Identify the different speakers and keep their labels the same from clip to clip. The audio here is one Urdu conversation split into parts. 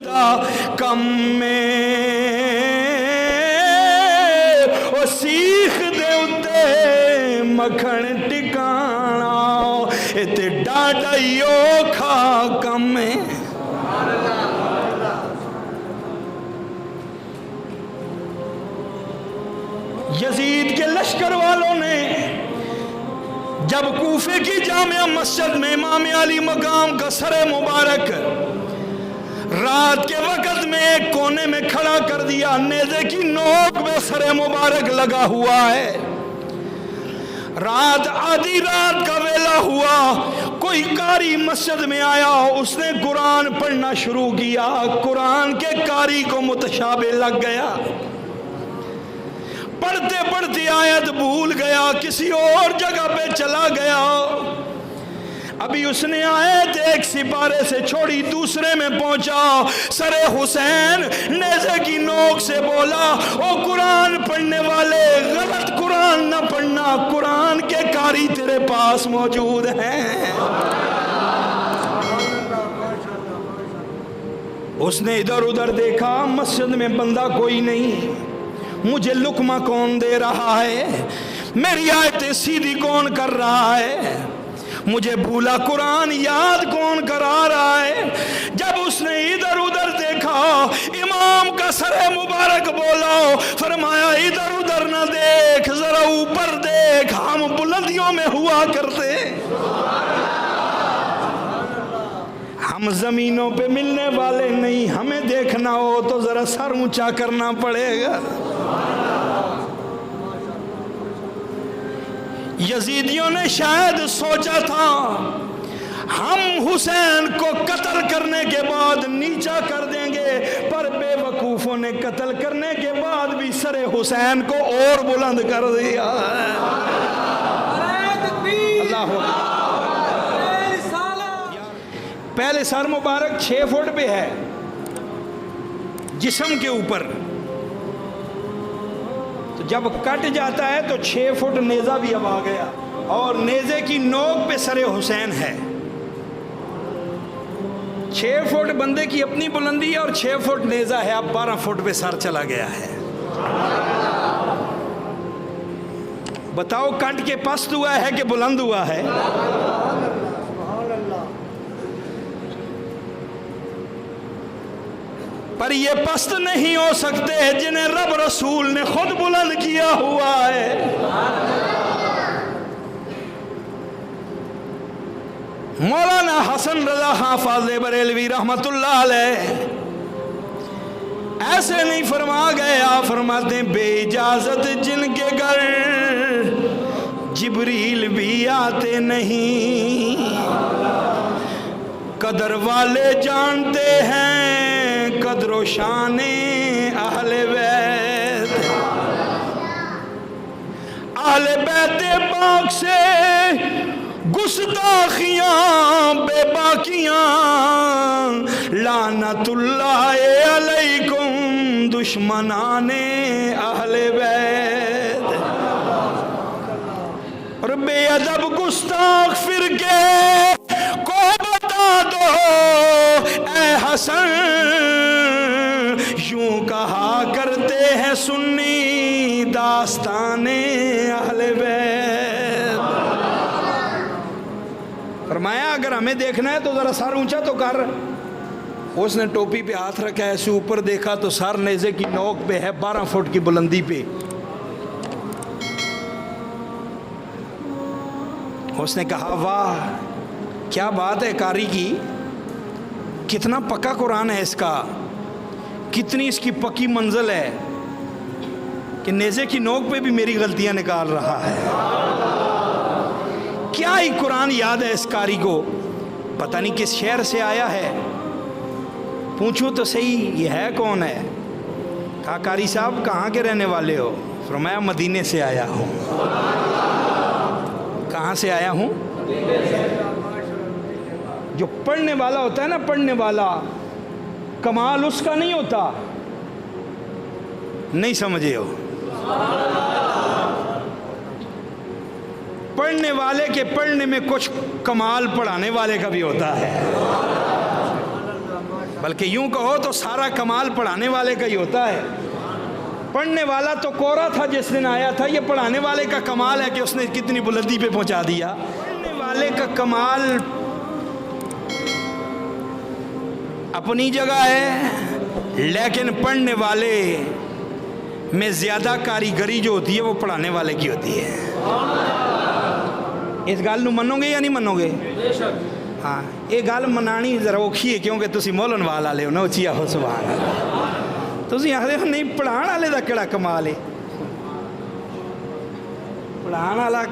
Speaker 1: دا کم میں او سیخ دے اتے مکھن ٹکانا تے ڈاڈا یو کھا کم میں. یزید کے لشکر والوں نے جب کوفے کی جامع مسجد میں امام علی مقام کا سر مبارک رات کے وقت میں ایک کونے میں کھڑا کر دیا، نیزے کی نوک میں سر مبارک لگا ہوا ہے. رات آدھی رات کا ویلا ہوا، کوئی قاری مسجد میں آیا، اس نے قرآن پڑھنا شروع کیا. قرآن کے قاری کو متشابہ لگ گیا، پڑھتے پڑھتے آیت بھول گیا، کسی اور جگہ پہ چلا گیا. ابھی اس نے آیت ایک سپارے سے چھوڑی دوسرے میں پہنچا، سر حسین نیزے کی نوک سے بولا، او قرآن پڑھنے والے غلط قرآن نہ پڑھنا، قرآن کے قاری تیرے پاس موجود ہیں. اس نے ادھر ادھر دیکھا، مسجد میں بندہ کوئی نہیں، مجھے لقمہ کون دے رہا ہے، میری آیتیں سیدھی کون کر رہا ہے، مجھے بھولا قرآن یاد کون کرا رہا ہے. جب اس نے ادھر ادھر دیکھا، امام کا سر مبارک بولا، فرمایا ادھر ادھر نہ دیکھ، ذرا اوپر دیکھ، ہم بلندیوں میں ہوا کرتے، ہم زمینوں پہ ملنے والے نہیں، ہمیں دیکھنا ہو تو ذرا سر اونچا کرنا پڑے گا. یزیدیوں نے شاید سوچا تھا ہم حسین کو قتل کرنے کے بعد نیچا کر دیں گے، پر بے وقوفوں نے قتل کرنے کے بعد بھی سر حسین کو اور بلند کر دیا. اللہ پہلے سر مبارک 6 فٹ پہ ہے جسم کے اوپر، تو جب کٹ جاتا ہے تو 6 فٹ نیزہ بھی اب آ گیا، اور نیزے کی نوک پہ سر حسین ہے. 6 فٹ بندے کی اپنی بلندی ہے اور 6 فٹ نیزہ ہے، اب 12 فٹ پہ سر چلا گیا ہے. بتاؤ کٹ کے پست ہوا ہے کہ بلند ہوا ہے؟ پر یہ پست نہیں ہو سکتے جنہیں رب رسول نے خود بلند کیا ہوا ہے. مولانا حسن رضا خان فاضل بریلوی رحمت اللہ علیہ ایسے نہیں فرما گئے، آپ فرماتے ہیں بے اجازت جن کے گھر جبریل بھی آتے نہیں، قدر والے جانتے ہیں قدر و شان اہل بیت. اہل بیت پاک سے گستاخیاں بے باکیاں، لعنت اللہ علیکم دشمنان اہل بیت. اور بے ادب گستاخ فرقے کو بتا دو اے حسن، یوں کہا کرتے ہیں سنی داستان اہل بیت. فرمایا اگر ہمیں دیکھنا ہے تو ذرا سر اونچا تو کر. اس نے ٹوپی پہ ہاتھ رکھا، ایسے اوپر دیکھا تو سر نیزے کی نوک پہ ہے، 12 فٹ کی بلندی پہ. اس نے کہا واہ کیا بات ہے قاری کی، کتنا پکا قرآن ہے اس کا، کتنی اس کی پکی منزل ہے کہ نیزے کی نوک پہ بھی میری غلطیاں نکال رہا ہے. کیا ہی قرآن یاد ہے اس قاری کو، پتہ نہیں کس شہر سے آیا ہے، پوچھوں تو صحیح یہ ہے کون ہے. کہا قاری صاحب کہاں کے رہنے والے ہو؟ فرمایا مدینے سے آیا ہوں. کہاں سے آیا ہوں؟ جو پڑھنے والا ہوتا ہے نا، پڑھنے والا، کمال اس کا نہیں ہوتا، نہیں سمجھے ہو، پڑھنے والے کے پڑھنے میں کچھ کمال پڑھانے والے کا بھی ہوتا ہے. بلکہ یوں کہو تو سارا کمال پڑھانے والے کا ہی ہوتا ہے. پڑھنے والا تو کورا تھا جس دن آیا تھا, یہ پڑھانے والے کا کمال ہے کہ اس نے کتنی بلندی پہ پہنچا دیا. پڑھنے والے کا کمال اپنی جگہ ہے, لیکن پڑھنے والے میں زیادہ کاریگری جو ہوتی ہے وہ پڑھانے والے کی ہوتی ہے. اس گل نو منو گے یا نہیں منو گے؟ ہاں, یہ گل منانی ذرا اوکھی ہے کیونکہ تسی مولن والے ہو نا, اچھی آہو سبحان اللہ. تسی آخدے ہو نہیں پڑھان والے دا کیڑا کمال ہے؟ پڑھان والا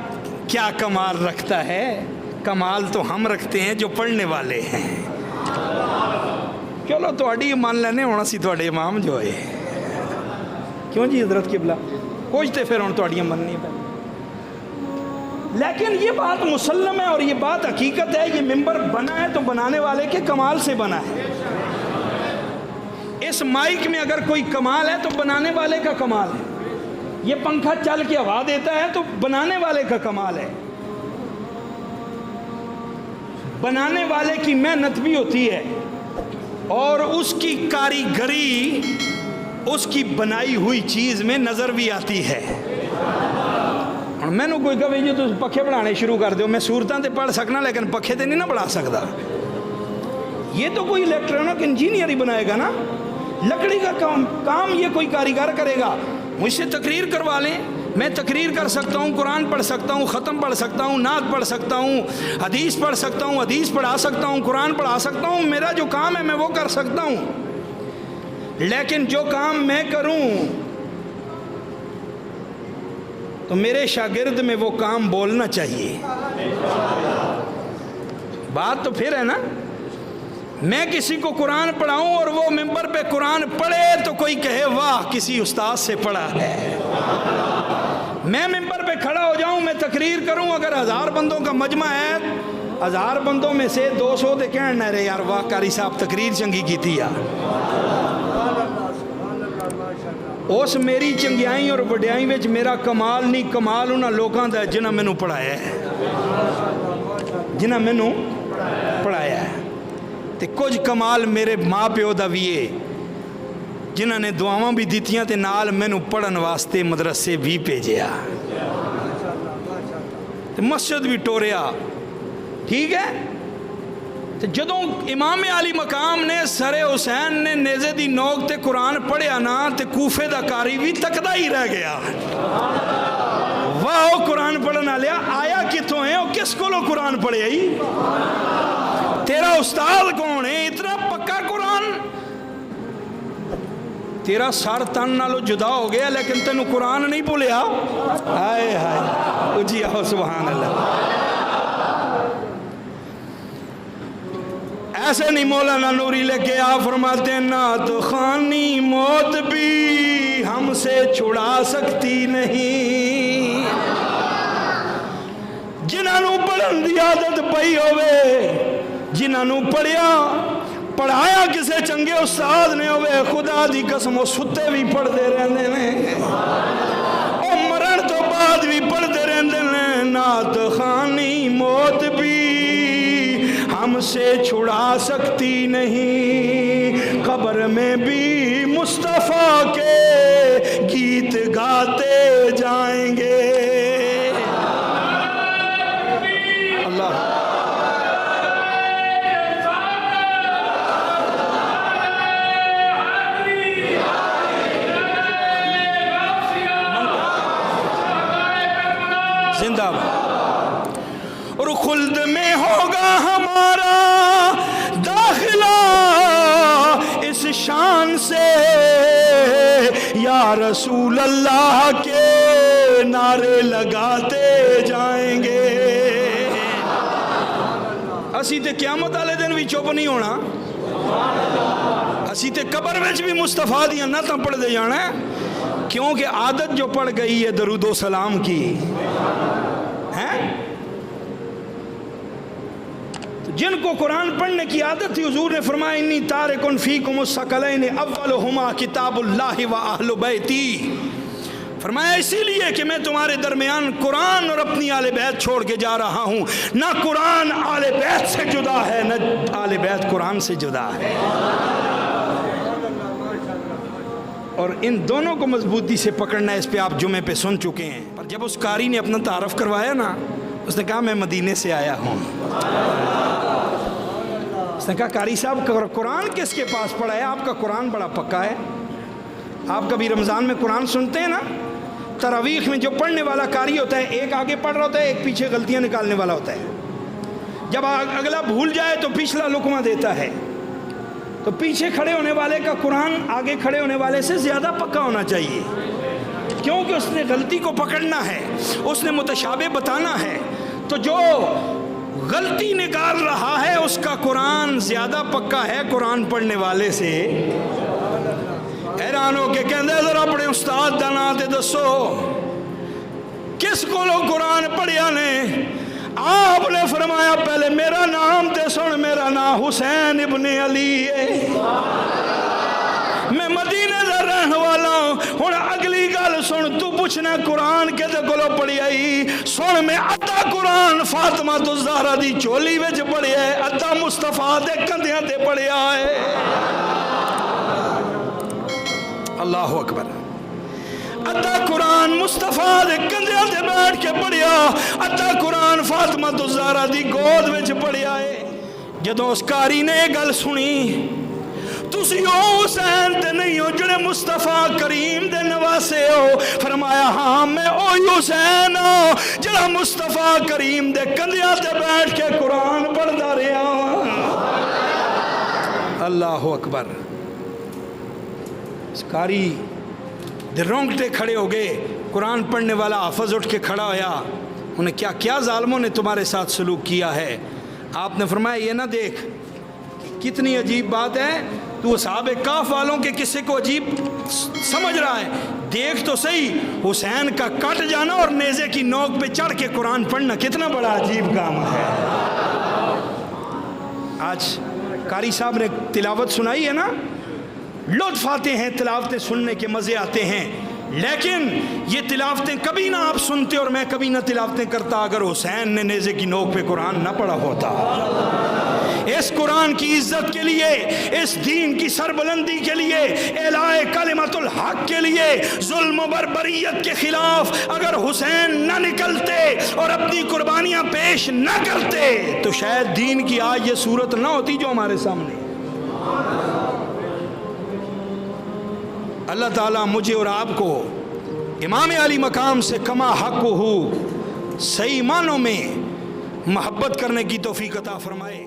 Speaker 1: کیا کمال رکھتا ہے؟ کمال تو ہم رکھتے ہیں جو پڑھنے والے ہیں. چلو تہاڈی مان لینے ہونا سی تہاڈے امام جو ہے. کیوں جی حضرت قبلہ کچھ تے پھر ہن تہاڈیاں مننی پہ. لیکن یہ بات مسلم ہے اور یہ بات حقیقت ہے, یہ ممبر بنا ہے تو بنانے والے کے کمال سے بنا ہے. اس مائک میں اگر کوئی کمال ہے تو بنانے والے کا کمال ہے. یہ پنکھا چل کے ہوا دیتا ہے تو بنانے والے کا کمال ہے. بنانے والے کی محنت بھی ہوتی ہے اور اس کی کاریگری اس کی بنائی ہوئی چیز میں نظر بھی آتی ہے. میں نے کوئی کہے جی تو پکھے بنانے شروع کر دو, میں صورتاں تے پڑھ سکنا لیکن پکھے تے نہیں نہ بنا سکتا. یہ تو کوئی الیکٹرانک انجینئر ہی بنائے گا نا. لکڑی کا کام یہ کوئی کاریگر کرے گا. مجھ سے تقریر کروا لیں, میں تقریر کر سکتا ہوں, قرآن پڑھ سکتا ہوں, ختم پڑھ سکتا ہوں, نعت پڑھ سکتا ہوں, حدیث پڑھ سکتا ہوں, حدیث پڑھا سکتا ہوں, قرآن پڑھا سکتا ہوں. میرا جو کام ہے میں وہ کر سکتا ہوں. لیکن جو کام میں کروں تو میرے شاگرد میں وہ کام بولنا چاہیے. بات تو پھر ہے نا, میں کسی کو قرآن پڑھاؤں اور وہ ممبر پہ قرآن پڑھے تو کوئی کہے واہ کسی استاد سے پڑھا ہے. میں ممبر پہ کھڑا ہو جاؤں, میں تقریر کروں, اگر 1000 بندوں کا مجمع ہے, 1000 بندوں میں سے 200 تے کہن نہ رہے یار واہ قاری صاحب تقریر چنگی کیتی ہے. اس میری چنگیائی اور وڈیائی وچ میرا کمال نہیں, کمال انہاں لوکاں دا جنہاں مینوں پڑھایا ہے, جنہاں مینوں پڑھایا ہے. تے کچھ کمال میرے ماں پیو دا بھی ہے جنہاں نے دعاواں بھی دیتیاں تے نال مینوں پڑھن واسطے مدرسے بھی بھیجیا, تے مسجد بھی ٹوریا. ٹھیک ہے, تے جدوں امام علی مقام نے سر حسین نے نیزے دی نوک تے قرآن پڑھیا نا, تے کوفے دا کاری بھی تکدا ہی رہ گیا. واہ قرآن پڑھن والیا آیا کتوں ہے, اور کس کولوں قرآن پڑھیا ہی, تیرا استاد کون ہے, اتنا پکا قرآن. تیرا سر تن نالو جدا ہو گیا لیکن تینوں قرآن نہیں بھولیا. ہائے ہائے اجی آؤ سبحان اللہ. ایسے نہیں مولانا نوری لے کے آ فرماتے ہیں نعت خوانی موت بھی ہم سے چھڑا سکتی نہیں. جنہاں نو پڑھن دی عادت پئی ہوئے, جنہاں نو پڑھایا کسے چنگے استاد نے ہوئے, خدا دی قسم وہ ستے بھی پڑھتے رہندے نے, اور مرن تو بعد بھی پڑھتے رہندے نے. نعت خوانی موت بھی ہم سے چھڑا سکتی نہیں, قبر میں بھی مصطفیٰ کے گیت گاتے جائیں گے. اللہ زندہ باد. اور خلد میں ہوگا ہمارا داخلہ اس شان سے, یا رسول اللہ کے نعرے لگاتے جائیں گے. اسی تے قیامت والے دن بھی چپ نہیں ہونا, اسی تے قبر وچ بھی مصطفیٰ دیاں نعتاں پڑھ دے جانا ہے, کیونکہ عادت جو پڑ گئی ہے درود و سلام کی ہے. جن کو قرآن پڑھنے کی عادت تھی حضور نے فرمایا انی تارکن فیکم الثقلین اولہما کتاب اللہ و اہل بیتی. فرمایا اسی لیے کہ میں تمہارے درمیان قرآن اور اپنی آل بیت چھوڑ کے جا رہا ہوں. نہ قرآن آل بیت سے جدا ہے، نہ آل بیت قرآن سے جدا ہے. اور ان دونوں کو مضبوطی سے پکڑنا ہے. اس پہ آپ جمعے پہ سن چکے ہیں. پر جب اس قاری نے اپنا تعارف کروایا نا، اس نے کہا میں مدینے سے آیا ہوں. اس نے کہا قاری صاحب قرآن کس کے پاس پڑھا ہے؟ آپ کا قرآن بڑا پکا ہے. آپ کبھی رمضان میں قرآن سنتے ہیں نا، تراویح میں جو پڑھنے والا قاری ہوتا ہے، ایک آگے پڑھ رہا ہوتا ہے، ایک پیچھے غلطیاں نکالنے والا ہوتا ہے. جب اگلا بھول جائے تو پچھلا لقمہ دیتا ہے. تو پیچھے کھڑے ہونے والے کا قرآن آگے کھڑے ہونے والے سے زیادہ پکا ہونا چاہیے، کیونکہ اس نے غلطی کو پکڑنا ہے، اس نے متشابہ بتانا ہے. تو جو غلطی نکال رہا ہے اس کا قرآن زیادہ پکا ہے قرآن پڑھنے والے سے. حیران ہو کے کہندے ذرا اپنے استاد دا نام تے دسو کس کو لو قرآن پڑھیا نے؟ آپ نے فرمایا پہلے میرا نام تے سن، میرا نام حسین ابن علی ہے، میں مدینے دا رہن والا ہوں. ہن اگلی گل سن، تو پوچھنا قرآن کدے کولو پڑھیا ہی؟ سن میں ادھا قرآن فاطمہ الزہرا دی چولی وچ پڑھیا ہے، ادھا مصطفیٰ دے کندھیاں تے پڑھیا ہے. اللہ اکبر. ادھا قرآن مصطفیٰ دے کندھیاں تے بیٹھ کے پڑھیا، ادھا قرآن فاطمہ الزہرا دی گود وچ پڑھیا ہے. جدوں اس قاری نے یہ گل سنی، تسی او حسین تے نہیں ہو جڑے مصطفیٰ کریم دے نواسے ہو؟ فرمایا ہاں میں اوہی حسین ہوں جڑا مصطفیٰ کریم دے کندھیاں تے بیٹھ کے قرآن پڑھدا رہیا. اللہ اکبر. قاری دے رونگٹے کھڑے ہو گئے. قرآن پڑھنے والا حافظ اٹھ کے کھڑا ہویا. انہیں کیا ظالموں نے تمہارے ساتھ سلوک کیا ہے؟ آپ نے فرمایا یہ نہ دیکھ کتنی عجیب بات ہے، تو اصحاب کہف والوں کے قصے کو عجیب سمجھ رہا ہے. دیکھ تو صحیح، حسین کا کٹ جانا اور نیزے کی نوک پہ چڑھ کے قرآن پڑھنا کتنا بڑا عجیب کام ہے. آج قاری صاحب نے تلاوت سنائی ہے نا، لطف آتے ہیں، تلاوتیں سننے کے مزے آتے ہیں، لیکن یہ تلاوتیں کبھی نہ آپ سنتے اور میں کبھی نہ تلاوتیں کرتا اگر حسین نے نیزے کی نوک پہ قرآن نہ پڑھا ہوتا. اس قرآن کی عزت کے لیے، اس دین کی سربلندی کے لیے، اعلاء کلمت الحق کے لیے، ظلم و بربریت کے خلاف اگر حسین نہ نکلتے اور اپنی قربانیاں پیش نہ کرتے تو شاید دین کی آج یہ صورت نہ ہوتی جو ہمارے سامنے. اللہ تعالیٰ مجھے اور آپ کو امام علی مقام سے کما حق ہو صحیح معنوں میں محبت کرنے کی توفیق عطا فرمائے.